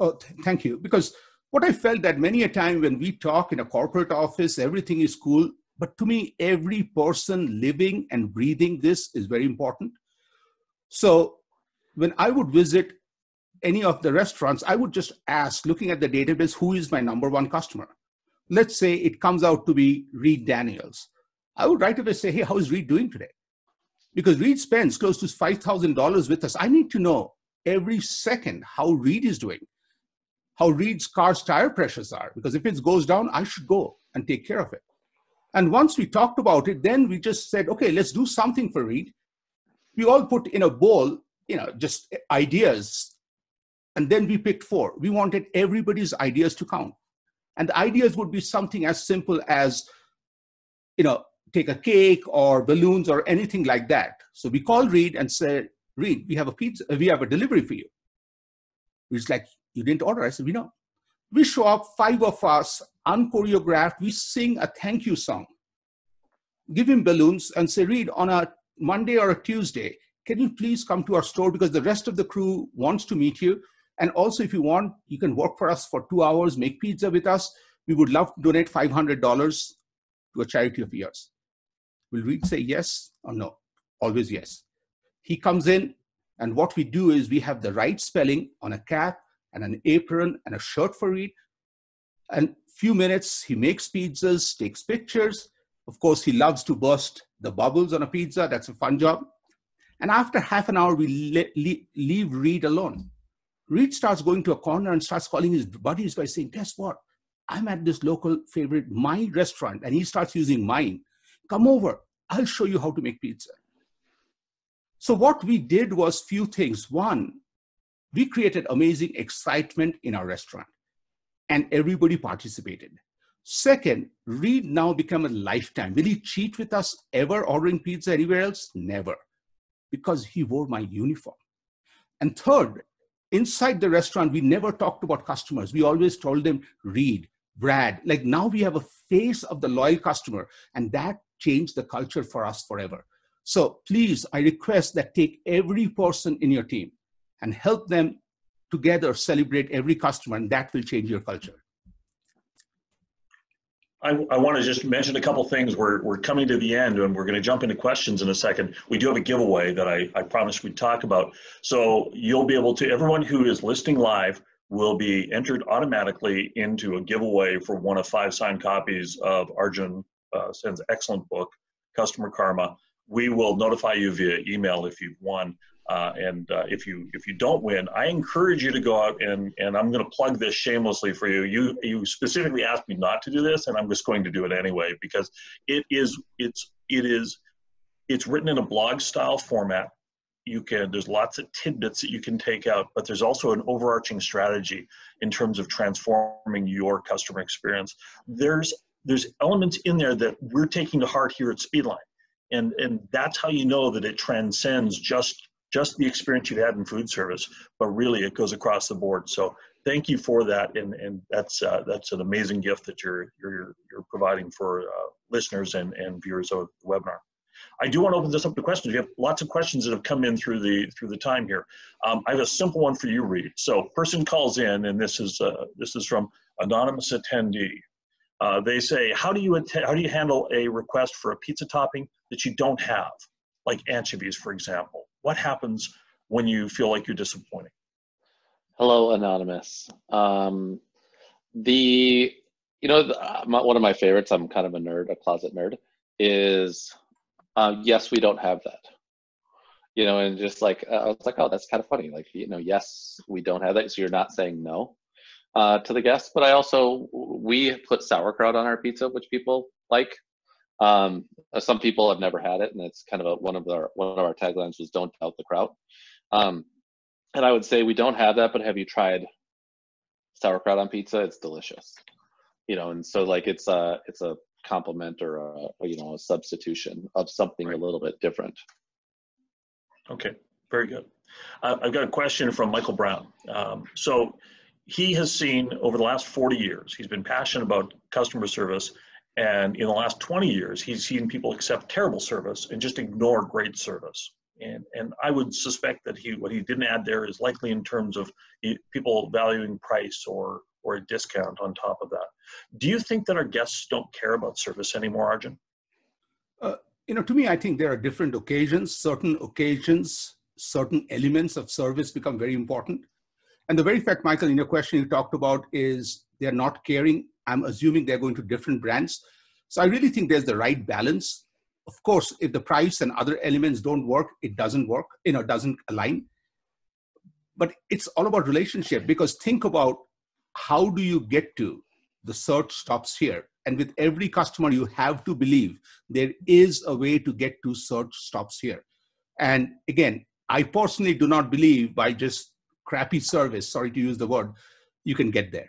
Oh, thank you. Because what I felt that many a time when we talk in a corporate office, everything is cool. But to me, every person living and breathing this is very important. So when I would visit any of the restaurants, I would just ask, looking at the database, who is my number one customer? Let's say it comes out to be Reed Daniels. I would right away say, hey, how is Reed doing today? Because Reed spends close to $5,000 with us. I need to know every second how Reed is doing, how Reed's car's tire pressures are. Because if it goes down, I should go and take care of it. And once we talked about it, then we just said, okay, let's do something for Reed. We all put in a bowl, just ideas. And then we picked 4. We wanted everybody's ideas to count. And the ideas would be something as simple as, take a cake or balloons or anything like that. So we called Reed and said, Reed, we have a delivery for you. He's like, you didn't order? I said, we know. We show up, 5 of us, unchoreographed. We sing a thank you song. Give him balloons and say, Reed, on a Monday or a Tuesday, can you please come to our store because the rest of the crew wants to meet you. And also, if you want, you can work for us for 2 hours, make pizza with us. We would love to donate $500 to a charity of yours. Will Reed say yes or no? Always yes. He comes in, and what we do is we have the right spelling on a cap and an apron and a shirt for Reed. And few minutes, he makes pizzas, takes pictures. Of course, he loves to burst the bubbles on a pizza. That's a fun job. And after half an hour, we leave Reed alone. Reed starts going to a corner and starts calling his buddies by saying, guess what? I'm at this local favorite, my restaurant, and he starts using mine. Come over. I'll show you how to make pizza. So what we did was few things. One, we created amazing excitement in our restaurant, and everybody participated. Second, Reed now became a lifetime. Will he cheat with us ever ordering pizza anywhere else? Never, because he wore my uniform. And third, inside the restaurant, we never talked about customers. We always told them, Reed, Brad. Like now we have a face of the loyal customer, and that changed the culture for us forever. So please, I request that take every person in your team and help them together celebrate every customer, and that will change your culture. I want to just mention a couple things. We're coming to the end, and we're going to jump into questions in a second. We do have a giveaway that I promised we'd talk about. So you'll be able to, everyone who is listening live will be entered automatically into a giveaway for one of 5 signed copies of Arjun Sen's excellent book, Customer Karma. We will notify you via email if you've won. If you don't win, I encourage you to go out and I'm going to plug this shamelessly for you. You specifically asked me not to do this, and I'm just going to do it anyway because it's written in a blog style format. There's lots of tidbits that you can take out, but there's also an overarching strategy in terms of transforming your customer experience. There's elements in there that we're taking to heart here at SpeedLine, and that's how you know that it transcends just the experience you've had in food service, but really it goes across the board. So thank you for that, and that's an amazing gift that you're providing for listeners and viewers of the webinar. I do want to open this up to questions. We have lots of questions that have come in through the time here. I have a simple one for you, Reed. So person calls in, and this is from anonymous attendee. They say, how do you handle a request for a pizza topping that you don't have, like anchovies, for example? What happens when you feel like you're disappointing? Hello, anonymous. One of my favorites, I'm kind of a nerd, a closet nerd, is yes, we don't have that. And just like, I was like, oh, that's kind of funny. Like, yes, we don't have that. So you're not saying no to the guests, but we put sauerkraut on our pizza, which people like. Some people have never had it, and it's kind of one of our taglines was "Don't doubt the kraut." And I would say we don't have that, but have you tried sauerkraut on pizza? It's delicious, And so like it's a complement or a substitution of something a little bit different. Okay, very good. I've got a question from Michael Brown. So he has seen over the last 40 years, he's been passionate about customer service. And in the last 20 years, he's seen people accept terrible service and just ignore great service. And I would suspect that what he didn't add there is likely in terms of people valuing price or a discount on top of that. Do you think that our guests don't care about service anymore, Arjun? To me, I think there are different occasions. Certain occasions, certain elements of service become very important. And the very fact, Michael, in your question you talked about is they're not caring. I'm assuming they're going to different brands. So I really think there's the right balance. Of course, if the price and other elements don't work, it doesn't work, doesn't align. But it's all about relationship, because think about how do you get to the search stops here? And with every customer, you have to believe there is a way to get to search stops here. And again, I personally do not believe by just crappy service, sorry to use the word, you can get there.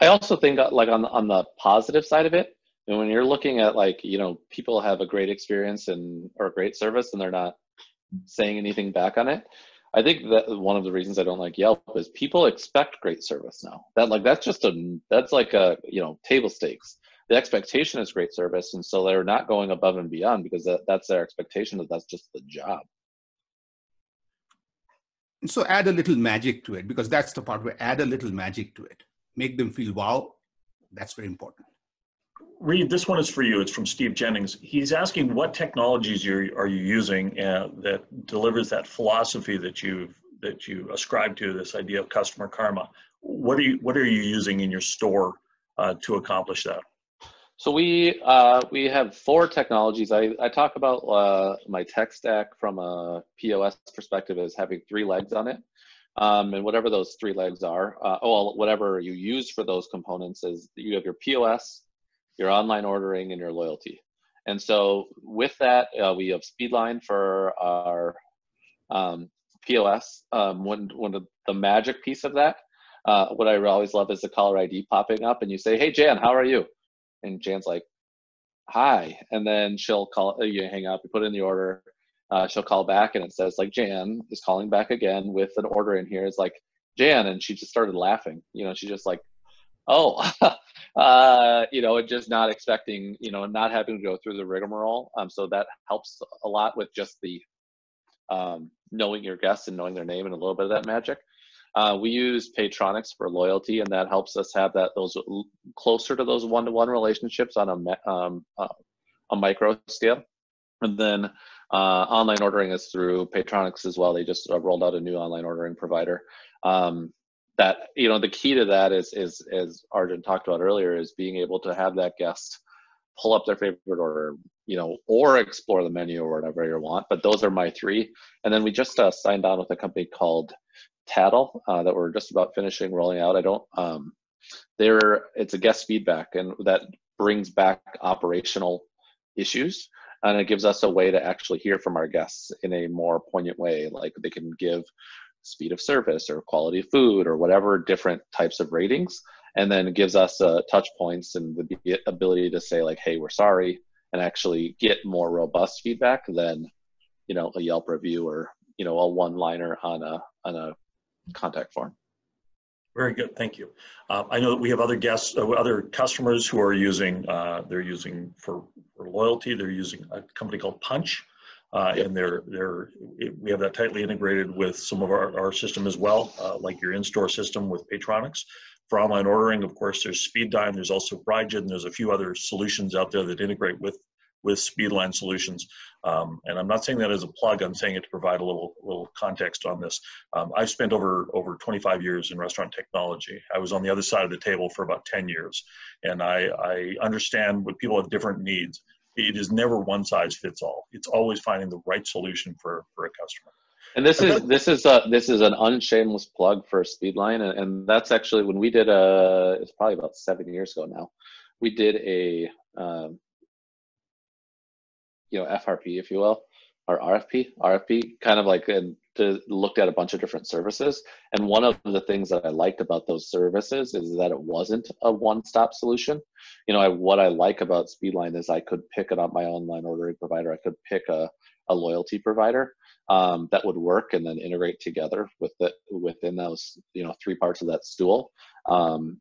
I also think like on the positive side of it, and when you're looking at people have a great experience or great service and they're not saying anything back on it. I think that one of the reasons I don't like Yelp is people expect great service now. That's like table stakes. The expectation is great service, and so they're not going above and beyond because that's their expectation. That's just the job. And so add a little magic to it, because that's the part where add a little magic to it. Make them feel wow. That's very important. Reed, this one is for you. It's from Steve Jennings. He's asking what technologies are you using that delivers that philosophy that you ascribe to, this idea of customer karma. What are you using in your store to accomplish that? So we have 4 technologies. I talk about my tech stack from a POS perspective as having 3 legs on it. And whatever those three legs are, whatever you use for those components is you have your POS, your online ordering, and your loyalty. And so with that, we have SpeedLine for our POS. One of the magic piece of that, what I always love is the caller ID popping up, and you say, "Hey Jan, how are you?" And Jan's like, "Hi," and then she'll call. You hang up, you put in the order. She'll call back, and it says like Jan is calling back again with an order in here. It's like Jan, and she just started laughing. She's just like, "Oh," and just not expecting, not having to go through the rigmarole. So that helps a lot with just the knowing your guests and knowing their name and a little bit of that magic. We use Paytronics for loyalty, and that helps us have those closer to those one-to-one relationships on a micro scale. And then online ordering is through Paytronics as well. They just rolled out a new online ordering provider. That the key to that is as Arjun talked about earlier, is being able to have that guest pull up their favorite order, or explore the menu or whatever you want. But those are my three. And then we just signed on with a company called Tattle that we're just about finishing rolling out. It's a guest feedback, and that brings back operational issues, and it gives us a way to actually hear from our guests in a more poignant way. Like they can give speed of service or quality of food or whatever different types of ratings, and then it gives us touch points and the ability to say like, "Hey, we're sorry," and actually get more robust feedback than a Yelp review or a one-liner on a contact form. Very good, thank you. I know that we have other guests, other customers who are using, they're using for loyalty, they're using a company called Punch, and we have that tightly integrated with some of our system as well, like your in-store system with Paytronics. For online ordering, of course, there's SpeedLine, there's also Brigid, and there's a few other solutions out there that integrate with SpeedLine solutions. And I'm not saying that as a plug, I'm saying it to provide a little context on this. I've spent over 25 years in restaurant technology. I was on the other side of the table for about 10 years. And I understand what people have different needs. It is never one size fits all. It's always finding the right solution for a customer. And this is an unshameless plug for SpeedLine, and that's actually when we did it's probably about 7 years ago now. We did a FRP, if you will, or RFP, kind of like looked at a bunch of different services. And one of the things that I liked about those services is that it wasn't a one-stop solution. What I like about SpeedLine is I could pick it up my online ordering provider. I could pick a loyalty provider that would work and then integrate together within those three parts of that stool. And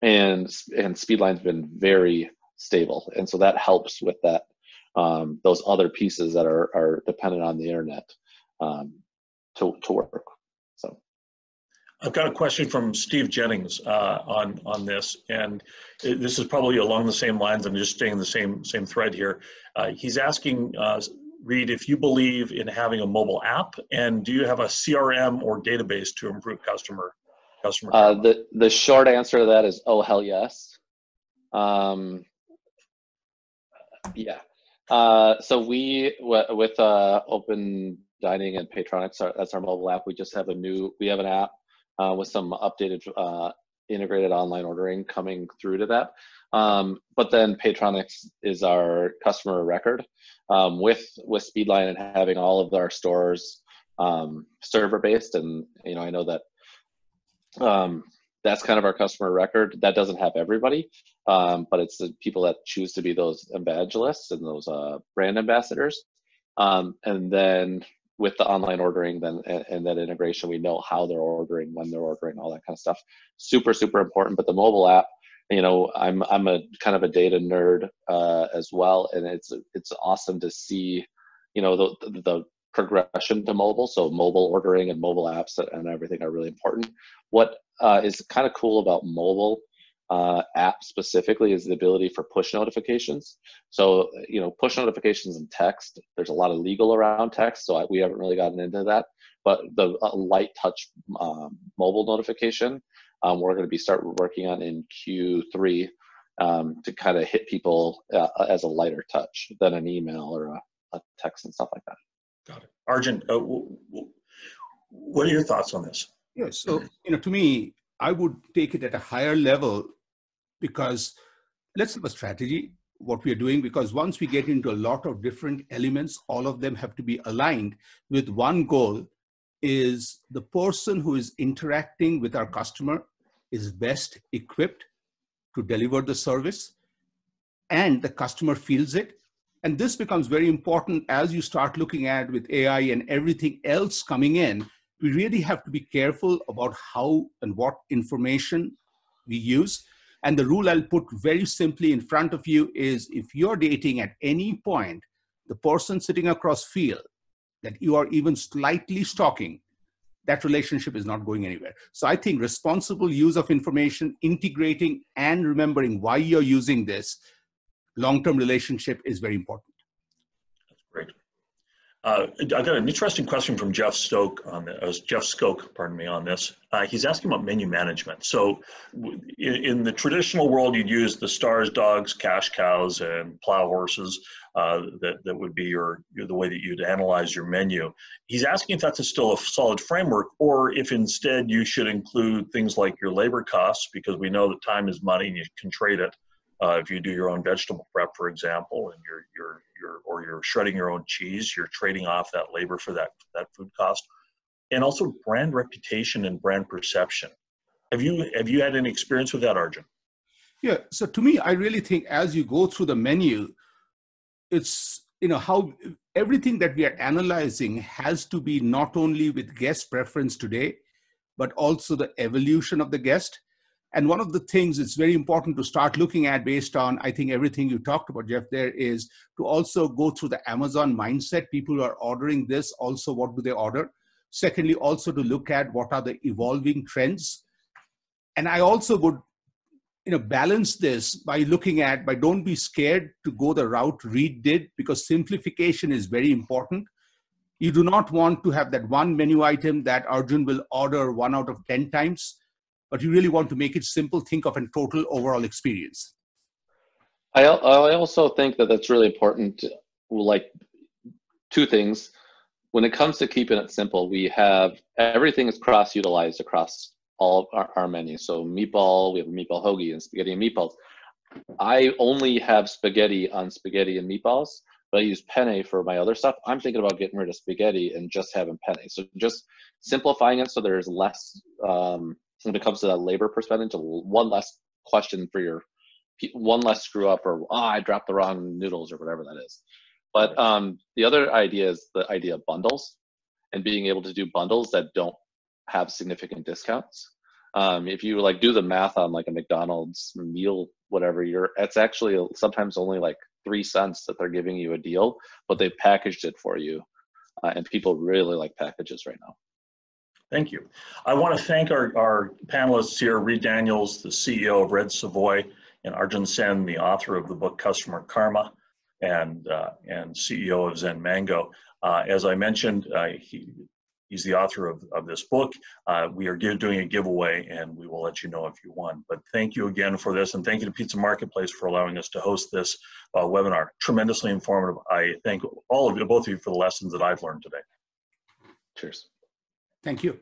SpeedLine's been very stable, and so that helps with that. Those other pieces that are dependent on the internet to work. So, I've got a question from Steve Jennings on this, and this is probably along the same lines. I'm just staying in the same thread here. He's asking Reed if you believe in having a mobile app, and do you have a CRM or database to improve customer? The short answer to that is, oh hell yes. Yeah. So with Open Dining and Paytronics, that's our mobile app. We have an app with some updated integrated online ordering coming through to that. But then Paytronics is our customer record. With SpeedLine and having all of our stores server based, and I know that that's kind of our customer record. That doesn't have everybody, but it's the people that choose to be those evangelists and those brand ambassadors. And then with the online ordering, and that integration, we know how they're ordering, when they're ordering, all that kind of stuff. Super, super important. But the mobile app, I'm a kind of a data nerd as well, and it's awesome to see, the progression to mobile. So mobile ordering and mobile apps and everything are really important. What is kind of cool about mobile app specifically is the ability for push notifications. So, push notifications and text, there's a lot of legal around text, so we haven't really gotten into that. But the light touch mobile notification, we're going to start working on in Q3 to kind of hit people as a lighter touch than an email or a text and stuff like that. Got it. Arjun, what are your thoughts on this? Yeah, so, to me, I would take it at a higher level because let's have a strategy, what we are doing, because once we get into a lot of different elements, all of them have to be aligned with one goal is the person who is interacting with our customer is best equipped to deliver the service and the customer feels it. And this becomes very important as you start looking at with AI and everything else coming in. We really have to be careful about how and what information we use. And the rule I'll put very simply in front of you is if you're dating at any point, the person sitting across feel that you are even slightly stalking, that relationship is not going anywhere. So I think responsible use of information, integrating and remembering why you're using this long-term relationship is very important. That's great. I got an interesting question from Jeff Stoke on this. Jeff Skoke, pardon me, on this. He's asking about menu management. So, in the traditional world, you'd use the stars, dogs, cash cows, and plow horses. That would be the way that you'd analyze your menu. He's asking if that's still a solid framework, or if instead you should include things like your labor costs, because we know that time is money and you can trade it. If you do your own vegetable prep, for example, and you're shredding your own cheese, you're trading off that labor for that food cost, and also brand reputation and brand perception. Have you had any experience with that, Arjun? Yeah. So to me, I really think as you go through the menu, it's how everything that we are analyzing has to be not only with guest preference today, but also the evolution of the guest. And one of the things it's very important to start looking at based on, I think, everything you talked about, Jeff, there is to also go through the Amazon mindset. People who are ordering this, also what do they order? Secondly, also to look at what are the evolving trends. And I also would balance this by looking at, don't be scared to go the route Reed did, because simplification is very important. You do not want to have that one menu item that Arjun will order 1 out of 10 times. But you really want to make it simple, think of a total overall experience. I also think that that's really important. Like, two things. When it comes to keeping it simple, we have everything is cross-utilized across all of our menus. So meatball, we have meatball hoagie and spaghetti and meatballs. I only have spaghetti on spaghetti and meatballs, but I use penne for my other stuff. I'm thinking about getting rid of spaghetti and just having penne. So just simplifying it so there's less, when it comes to that labor perspective, one less question for one less screw up, or I dropped the wrong noodles or whatever that is. But the other idea is the idea of bundles and being able to do bundles that don't have significant discounts. If you do the math on like a McDonald's meal, whatever, it's actually sometimes only like 3 cents that they're giving you a deal, but they've packaged it for you. And people really like packages right now. Thank you. I want to thank our panelists here, Reed Daniels, the CEO of Red Savoy, and Arjun Sen, the author of the book Customer Karma, and CEO of Zen Mango. As I mentioned, he's the author of this book. We are doing a giveaway, and we will let you know if you won. But thank you again for this, and thank you to Pizza Marketplace for allowing us to host this webinar. Tremendously informative. I thank all of you, both of you, for the lessons that I've learned today. Cheers. Thank you.